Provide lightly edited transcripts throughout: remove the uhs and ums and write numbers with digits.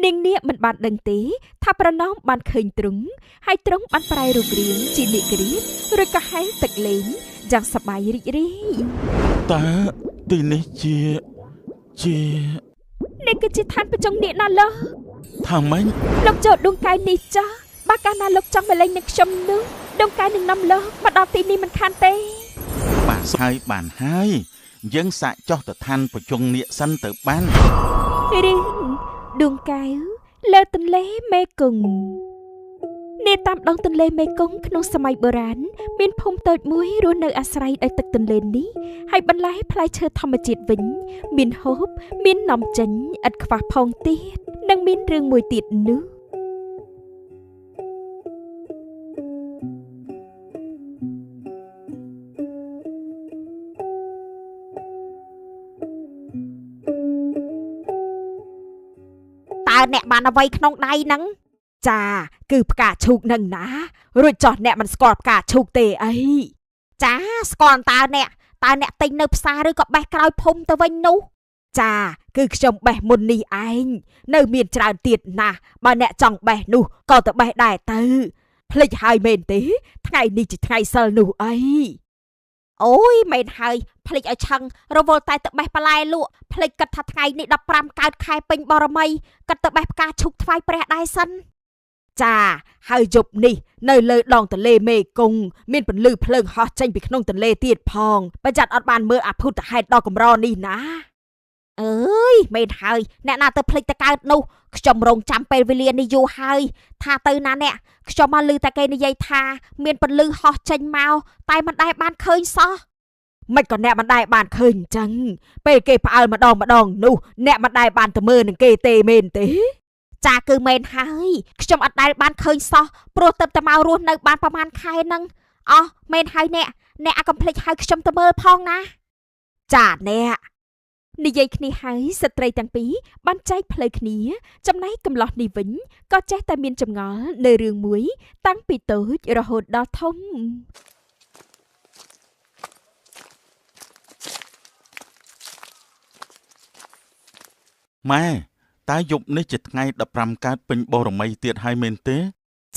នាងនាគមិនបានដឹងទេថាប្រណោមបានឃើញទ្រង់ហើយទ្រង់បានប្រែរូបរាងជានាគក្រៀតឬក៏ហែលទឹកលេងយ៉ាងសប្បាយរីករាយតើទីនេះជានេះគឺជាឋានប្រជុំនាគណាលោកថាម៉េចលោកចូលដួងកាយនេះចាស់បើកាលណាលោកចង់មកលេងនឹងខ្ញុំនោះដួងកាយនឹងនាំលោកមកដល់ទីនេះមិនខានទេបានហើយយើងសាកចោះទៅឋានប្រជុំនាគសិនទៅបានរឿងដួងកែវលើទន្លេមេគង្គនាតាមដងទន្លេមេគង្គក្នុងសម័យបុរាណមានភូមិតូចមួយរស់នៅអាស្រ័យដោយទឹកទន្លេនេះហើយបន្លែផ្លែឈើធម្មជាតិវិញមានហូបមាននាំចេញឥតខ្វះផងទៀតនិងមានរឿងមួយទៀតនោះតើអ្នកបានអ្វីក្នុងដៃហ្នឹងចាគឺផ្កាឈូកនឹងណារួចចោះអ្នកមិនស្គាល់ផ្កាឈូកទេអីចាស្គាល់តើអ្នកទិញនៅផ្សារឬក៏បេះក្រោយភូមិទៅវិញនោះចាគឺខ្ញុំបេះមុននេះឯងនៅមានច្រើនទៀតណាស់បើអ្នកចង់បេះនោះក៏ទៅបេះដែរទៅភ្លេចហើយមែនទេថ្ងៃនេះជាថ្ងៃសិលនោះអីអូយមែនហើយភ្លេចឲ្យឆឹងរវល់តែទៅបេះបន្លែលក់ភ្លេចគិតថាថ្ងៃនេះ15កើតខែពេញបរមីគិតទៅបេះផ្កាឈូកថ្វាយព្រះដែរសិនចាហើយយប់នេះនៅលើដងទន្លេមេគង្គមានពន្លឺភ្លើងហោះចេញពីក្នុងទន្លេទៀតផងប្រយ័ត្នអត់បានមើលអភូតហេតុដ៏កម្រនេះណាអើយមែនហើយអ្នកណាទៅភ្លេចទៅកើតនោះខ្ញុំរងចាំពេលវេលានេះយូរហើយថាទៅណាអ្នកខ្ញុំមកឮតែគេនិយាយថាមានពន្លឺហោះចេញមកតែមិនដែលបានឃើញសោះមិនក៏អ្នកមិនដែលបានឃើញអញ្ចឹងពេលគេផ្អើលម្ដងនោះអ្នកមិនដែលបានទៅមើលនឹងគេទេមែនទេចាគឺមែនហើយខ្ញុំអត់ដែលបានឃើញសោះព្រោះទៅតែមករស់នៅបានប្រហែលខែហ្នឹងអោះមែនហើយអ្នកអាកុំភ្លេចហៅខ្ញុំទៅមើលផងណាចាអ្នកនិយាយគ្នាហើយស្ត្រីទាំងពីរបានចែកផ្លូវគ្នាចំណែកកំឡោះនេះវិញក៏ចេះតែមានចម្ងល់នៅរឿងមួយតាំងពីតូចរហូតដល់ធំម៉ែតើយប់នេះជាថ្ងៃ15កើតពេញបរមីទៀតហើយមែនទេ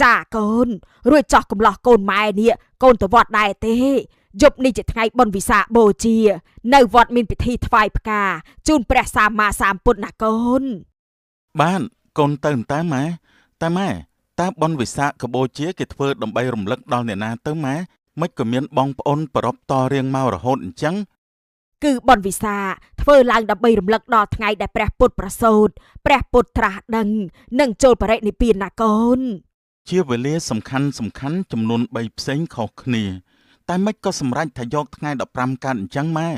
ចាកូនរួចចោះកំឡោះកូនម៉ែនេះកូនទៅវត្តដែរទេយប់នេះជាថ្ងៃបុណ្យវិសាខបូជានៅវត្តមានពិធីថ្វាយផ្កាជូនព្រះសម្មាសម្ពុទ្ធណាកូនបានកូនទៅតែម៉ែតើបុណ្យវិសាខបូជាគេធ្វើដើម្បីរំលឹកដល់អ្នកណាទៅម៉ែមិនក៏មានបងប្អូនប្រពតរៀងមករហូតអញ្ចឹងគឺបុណ្យវិសាខធ្វើឡើងដើម្បីរំលឹកដល់ថ្ងៃដែលព្រះពុទ្ធប្រសូតព្រះពុទ្ធត្រាស់ដឹងនិងចូលបរិនិព្វានណាកូនជាវេលាសំខាន់ចំនួន3ផ្សេងខុសគ្នាតែមិនក៏សម្រេចថាយកថ្ងៃ15កើតអញ្ចឹងម៉ែ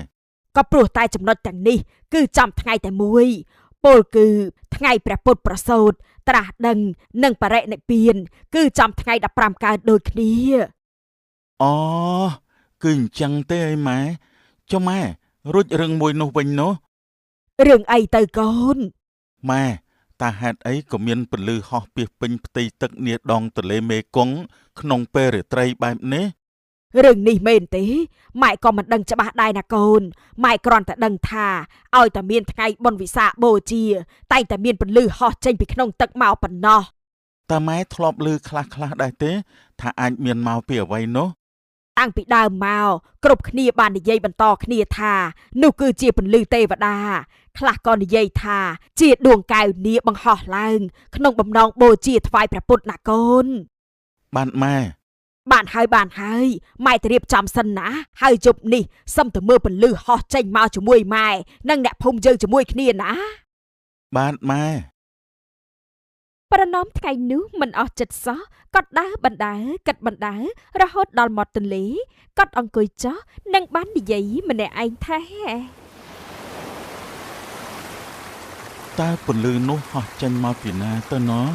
ក៏ព្រោះតែចំណុចទាំងនេះគឺចំថ្ងៃតែមួយពលគឺថ្ងៃព្រះពុទ្ធប្រសូតត្រាស់ដឹងនិងបរិនិព្វានគឺចំថ្ងៃ15កើតដូចគ្នាអូគឺអញ្ចឹងទេអីម៉ែចុះម៉ែរួចរឿងមួយនោះវិញនោះរឿងអីទៅកូនម៉ែតើហេតុអីក៏មានពន្លឺហោះពាសពេញផ្ទៃទឹកនាដងទន្លេមេគង្គក្នុងពេលរាត្រីបែបនេះរឿងនេះមែនទេម៉ែក៏មិនដឹងច្បាស់ដែរណាកូនម៉ែគ្រាន់តែដឹងថាឲ្យតែមានថ្ងៃបុណ្យវិសាខបូជាតែតែមានពន្លឺហោះចេញពីក្នុងទឹកមកប៉ុណ្ណោះតើម៉ែធ្លាប់ឮខ្លះដែរទេថាអាចមានមកពីអ្វីនោះតាំងពីដើមមកគ្រប់គ្នាបាននិយាយបន្តគ្នាថានោះគឺជាពន្លឺទេវតាខ្លះក៏និយាយថាជាដួងកែវនាគបង្ហោះឡើងក្នុងបំណងបូជាថ្វាយព្រះពុទ្ធណាកូនបានម៉ែបានហើយម៉ែទៅរៀបចំសិនណាហើយយប់នេះសឹមទៅមើលពន្លឺហោះចេញមកជាមួយម៉ែនិងអ្នកភូមិយើងជាមួយគ្នាណាបានម៉ែប្រណមថ្ងៃនោះមិនអស់ចិត្តសោះគាត់ដើរបណ្ដើគិតបណ្ដើរហូតដល់មាត់ទន្លេគាត់អង្គុយចុះនិងបាននិយាយម្នាក់ឯងថាតើពន្លឺនោះហោះចេញមកពីណាទៅណោះ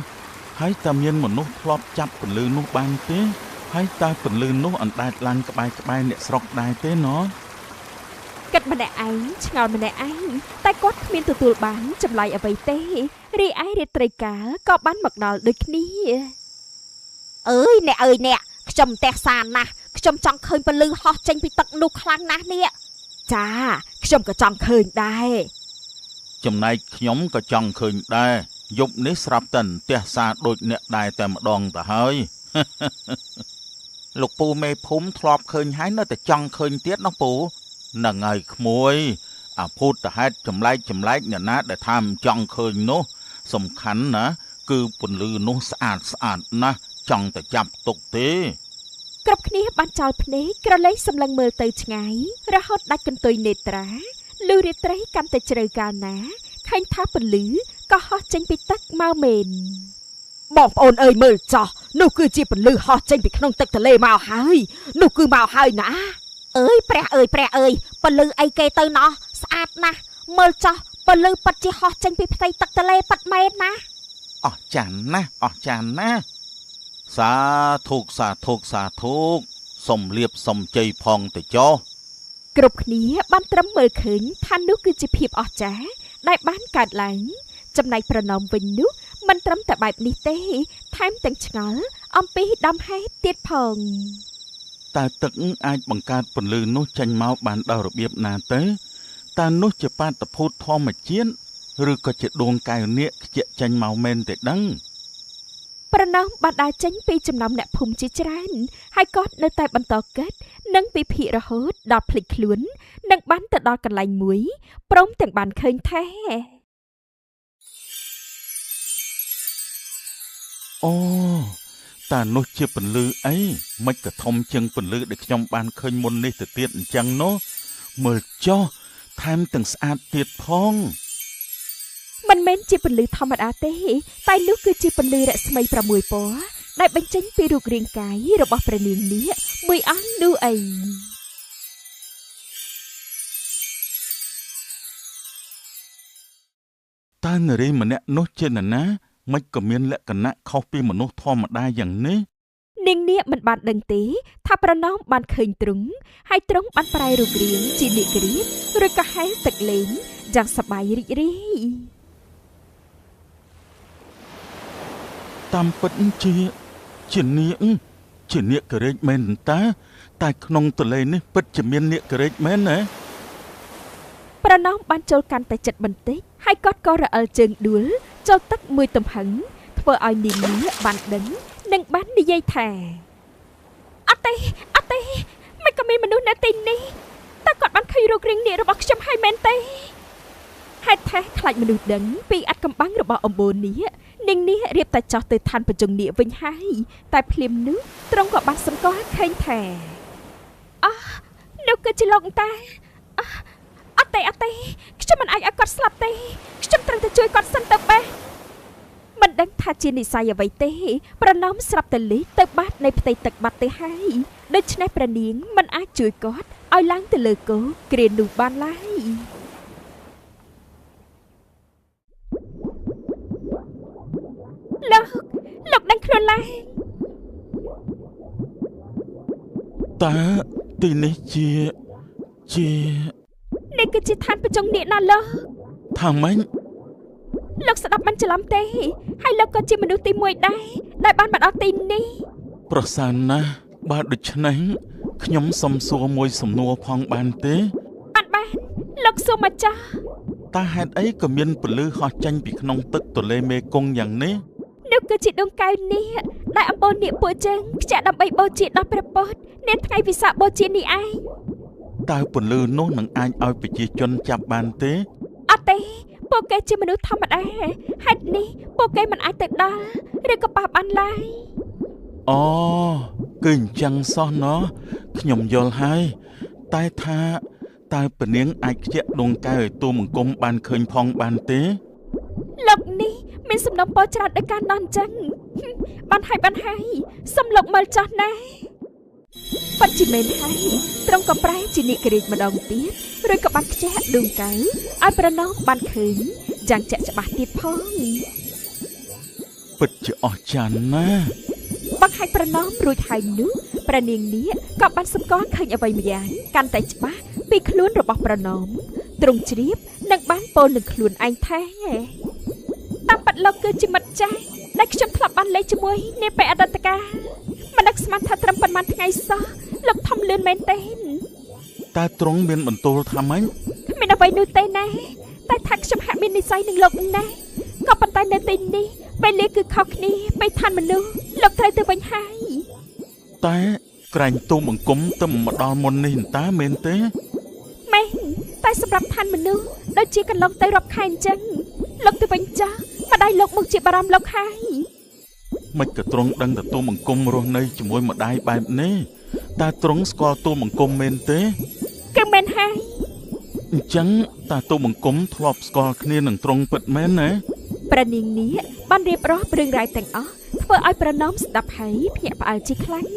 ហើយតើមានមនុស្សធ្លាប់ចាប់ពន្លឺនោះបានទេហើយតើពន្លឺនោះអណ្ដែតឡើងក្បែរអ្នកស្រុកដែរទេណោះគិតម្នាក់ឯងឆ្ងល់ម្នាក់ឯងតែគាត់គ្មានទទួលបានចម្លើយអ្វីទេរីឯរាត្រីកាលក៏បានមកដល់ដូចគ្នាអើយអ្នកខ្ញុំផ្ទះសានណាស់ខ្ញុំចង់ឃើញពន្លឺហោះចេញពីទឹកនោះខ្លាំងណាស់នេះចាខ្ញុំក៏ចង់ឃើញដែរចំណែកខ្ញុំក៏ចង់ឃើញដែរ យប់នេះស្រាប់តែផ្ទះសាដូចអ្នកដែរតែម្ដងទៅហើយ លោកពូមេភូមិធ្លាប់ឃើញហើយនៅតែចង់ឃើញទៀតនោះពូនឹងហើយក្មួយអាភូតហេតុចម្លែកអ្នកណាដែលថាមិនចង់ឃើញនោះសំខាន់ណាគឺពន្លឺនោះស្អាតណាស់ចង់តែចាប់ទុកទេគ្រប់គ្នាបានចោលភ្នែកក្រឡេកសម្លឹងមើលទៅឆ្ងាយរហូតដាច់កន្ទុយនេត្រាលឺរាត្រីកាន់តែជ្រៅកាលណាឃើញថាពន្លឺក៏ហោះចេញពីទឹកមកមែនបងប្អូនអើយមើលចោះនោះគឺជាពន្លឺហោះចេញពីក្នុងទឹកទន្លេមកហើយនោះគឺមកហើយណាអើយព្រះអើយពន្លឺអីគេទៅណោះស្អាតណាស់មើលចោះពន្លឺប៉ិតជាហោះចេញពីផ្ទៃទឹកទន្លេប៉ិតមែនណាអស្ចារ្យណាស់សាធុសុំលៀបសុំជ័យផងទៅចុះគ្រប់គ្នាបានត្រឹមមើលឃើញថានោះគឺជាភាពអស្ចារ្យដែលបានកើតឡើងចំណែកប្រណមវិញនោះមិនត្រឹមតែបែបនេះទេថែមទាំងឆ្ងល់អំពីដំហេតុទៀតផងតើទឹកអាចបង្កើតពន្លឺនោះចេញមកបានដោយរបៀបណាទៅតើនោះជាបាតុភូតធម្មជាតិឬក៏ជាដួងកែវនាគខ្ជាក់ចេញមកមែនទេដឹងប្រណមបានដើរចេញពីចំណោមអ្នកភូមិជាច្រើនហើយគាត់នៅតែបន្តគិតនិងពិភាក្សារហូតដល់ភ្លេចខ្លួននិងបានទៅដល់កន្លែងមួយព្រមទាំងបានឃើញថាអូតើនោះជាពន្លឺអីមិនក៏ធំជាងពន្លឺដែលខ្ញុំបានឃើញមុននេះទៅទៀតអញ្ចឹងនោះមើលចុះថែមទាំងស្អាតទៀតផងមិនមែនជាពន្លឺធម្មតាទេតែនោះគឺជាពន្លឺរស្មី6ពណ៌ដែលបញ្ចេញពីរូបរាងកាយរបស់ព្រះនាងនាគមួយអង្គនោះឯងតើនារីម្នាក់នោះជានរណាមិនក៏មានលក្ខណៈខុសពីមនុស្សធម្មតាយ៉ាងនេះនាងនាគមិនបានដឹងទេថាប្រណោមបានឃើញទ្រង់ហើយទ្រង់បានប្រែរូបរាងជានាគរាជឬក៏ហែលទឹកលេងយ៉ាងសប្បាយរីករាយតាមពិតជានាគរាជមែនតាតែក្នុងទន្លេនេះពិតជាមាននាគរាជមែនណាប្រណោមបានចូលកាន់តែចិត្តបន្តិចហើយគាត់ក៏រអិលជើងដួលចូលទឹកមួយទំហឹងធ្វើឲ្យនាងនាគបានដឹងនិងបាននិយាយថាអត់ទេមិនក៏មានមនុស្សនៅទីនេះតែគាត់បានឃើញរូបរាងនាគរបស់ខ្ញុំហើយមែនទេហេតុថាខ្លាចមនុស្សដឹងពីអត្តកំបាំងរបស់អំបូរនាគនាងនាគរៀបតែចោះទៅឋានបញ្ជុងនាគវិញហើយតែភ្លាមនោះទ្រង់ក៏បានសង្កល់ឃើញថានោះគឺជាលោកតាអត់ទេខ្ញុំមិនអាចឲ្យគាត់ស្លាប់ទេខ្ញុំត្រូវតែជួយគាត់សិនទៅបេះមិនដឹងថាជានិស្ស័យអ្វីទេប្រណមស្រាប់តែលេចទៅបាត់នៃផ្ទៃទឹកបាត់ទៅហើយដូច្នេះព្រះនាងមិនអាចជួយគាត់ឲ្យឡើងទៅលើគោគ្រានោះបានឡើយលោកដឹងខ្លួនឡើងតើទីនេះជានេះគឺជាឋានបញ្ចុងនាគណាលោកថាម៉េចលោកស្ដាប់មិនច្រឡំទេហើយលោកក៏ជាមនុស្សទី1ដែរដែលបានមកដល់ទីនេះប្រសើរណាស់បើដូច្នេះខ្ញុំសុំសួរមួយសំណួរផងបានទេបានលោកសួរមកចាស់តើហេតុអីក៏មានពន្លឺហោះចេញពីក្នុងទឹកទន្លេមេគង្គយ៉ាងនេះនោះគឺជាដួងកែវនាគដែលអំបូរនាគពួកយើងខ្ជាក់ដើម្បីបូជាដល់ព្រះពុទ្ធនាថ្ងៃវិសាខបូជានេះឯងតើពន្លឺនោះនឹងអាចឲ្យប្រជាជនចាប់បានទេអត់ទេពួកគេជាមនុស្សធម្មតាហេតុនេះពួកគេមិនអាចទៅដល់ឬក៏ប៉ះបានឡើយអូគឺអញ្ចឹងសោះណោះខ្ញុំយល់ហើយតែថាតើពនាងអាចខ្ជាក់ដួងកែវឲ្យទូមង្គមបានឃើញផងបានទេលោកនេះមានសំណុំពរច្រើនដោយការណន់អញ្ចឹងបានហើយសុំលោកមើលចោះណាប៉ាត់ជាមែនហើយត្រង់ក៏ប្រែជានាគរាជម្ដងទៀតឬក៏បានខ្ជះដួងកែវឲ្យប្រណោមបានឃើញយ៉ាងជាក់ច្បាស់ទៀតផងពិតជាអស្ចារ្យណាស់បង្ហាញប្រណោមរួចហើយនោះព្រះនាងនាគក៏បានសម្គាល់ឃើញអ្វីម្យ៉ាងកាន់តែច្បាស់ពីខ្លួនរបស់ប្រណោមទ្រង់ជ្រាបនិងបានពោលនឹងខ្លួនឯងថាតាមពិតលោកគឺជាមិត្តចាស់ដែលខ្ញុំធ្លាប់បានលេងជាមួយនាពេលអតីតកាលមិននឹកស្មានថាត្រឹមប៉ុន្មានថ្ងៃសោះលោកធំលឿនមែនទេតែទ្រង់មានបន្ទោលថាម៉េចមានអ្វីនោះទេណាតែថាខ្ញុំហាក់មាននិស្ស័យនឹងលោកណាក៏ ក៏ប៉ុន្តែនៅទីនេះពេលនេះគឺខុសគ្នាពេលឋានមនុស្សលោកត្រូវទៅវិញហើយ តែក្រែងទូមបង្គំទៅមកដល់មុននេះតើមែនទេ មែនតែសម្រាប់ឋានមនុស្សដូចជាកន្លងទៅរាប់ខែអញ្ចឹងលោកទៅវិញចាស់ម្ដាយលោកមកជាបារម្ភលោកហើយ មិនក៏ទ្រង់ដឹងតែទូមបង្គំរស់នៅជាមួយម្ដាយបែបនេះតើទ្រង់ស្គាល់ទូមបង្គំមែនទេ គឺមែនហើយ អញ្ចឹងតើទូមង្គមធ្លាប់ស្គាល់គ្នានឹងទ្រង់ពិតមែនណា ព្រះនាងនេះបានរៀបរាប់រឿងរ៉ាវទាំងអស់ធ្វើឲ្យប្រណោមស្ដាប់ហើយភ្ញាក់ផ្អើលជាខ្លាំង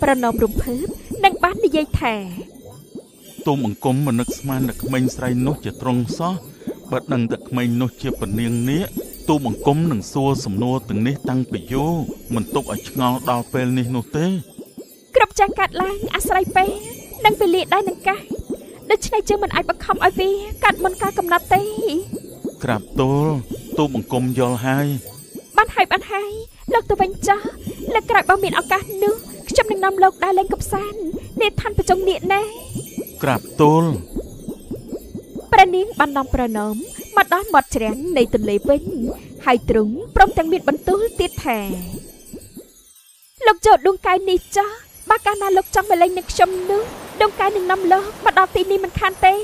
ប្រណោមរំភើបនិងបាននិយាយថា ទូមង្គមមិននឹកស្មានតែក្មេងស្រីនោះជាទ្រង់សោះបើដឹងតែក្មេងនោះជាពនាងនេះទូមង្គមនឹងសួរសំណួរទាំងនេះតាំងពីយូរមិនទុកឲ្យឆ្ងល់ដល់ពេលនេះនោះទេ គ្រប់ចាស់កាត់ឡើងអាស្រ័យពេលនិងពេលលាដែរនឹងកាសដូច្នេះយើងមិនអាចបង្ខំឲ្យវាកាត់មុនការកំណត់ទេ ក្រាបទូលទូមង្គមយល់ហើយ បានហើយលោកទៅវិញចាស់លើកក្រោយបើមានឱកាសនោះខ្ញុំនឹងនាំលោកដើរលេងកម្សាន្តនាឋានប្រជុំនាគណា ក្រាបទូល ព្រះនាងបាននាំប្រណោមមកដល់មាត់ច្រាំងនៃទន្លេវិញហើយទ្រង់ព្រមទាំងមានបន្ទូលទៀតថាលោកចូលដួងកាយនេះចាស់បើកាលណាលោកចង់មកលេងនឹងខ្ញុំនោះដួងកាយនឹងនាំលោកមកដល់ទីនេះមិនខានទេ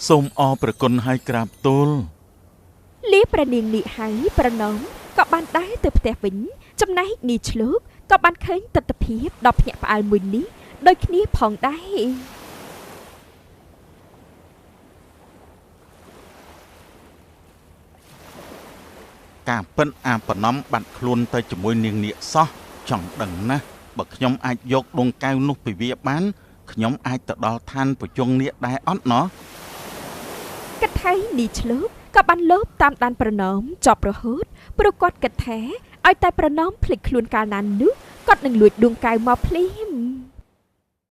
សូមអរព្រគុណហើយក្រាបទូល លីព្រះនាងនេះហើយប្រណោមក៏បានដើរទៅផ្ទះវិញចំណែកនាយឆ្លូកក៏បានឃើញទស្សនវិជ្ជាដ៏ភ្ញាក់ផ្អើលមួយនេះដូចគ្នាផងដែរ ការពិនអាបណំបាត់ខ្លួនទៅជាមួយនាងនាគសោះចង់ដឹងណាស់បើខ្ញុំអាចយកដួងកែវនោះពីវាបានខ្ញុំអាចទៅដល់ឋានប្រជុំនាគដែរអត់ណោះ គិតថានាយឆ្លូកក៏បានលោបតាមដានប្រណោមចប់រហូតព្រោះគាត់គិតថាឲ្យតែប្រណោមភ្លេចខ្លួនកាលណានោះគាត់នឹងលួចដួងកែវមកភ្លាម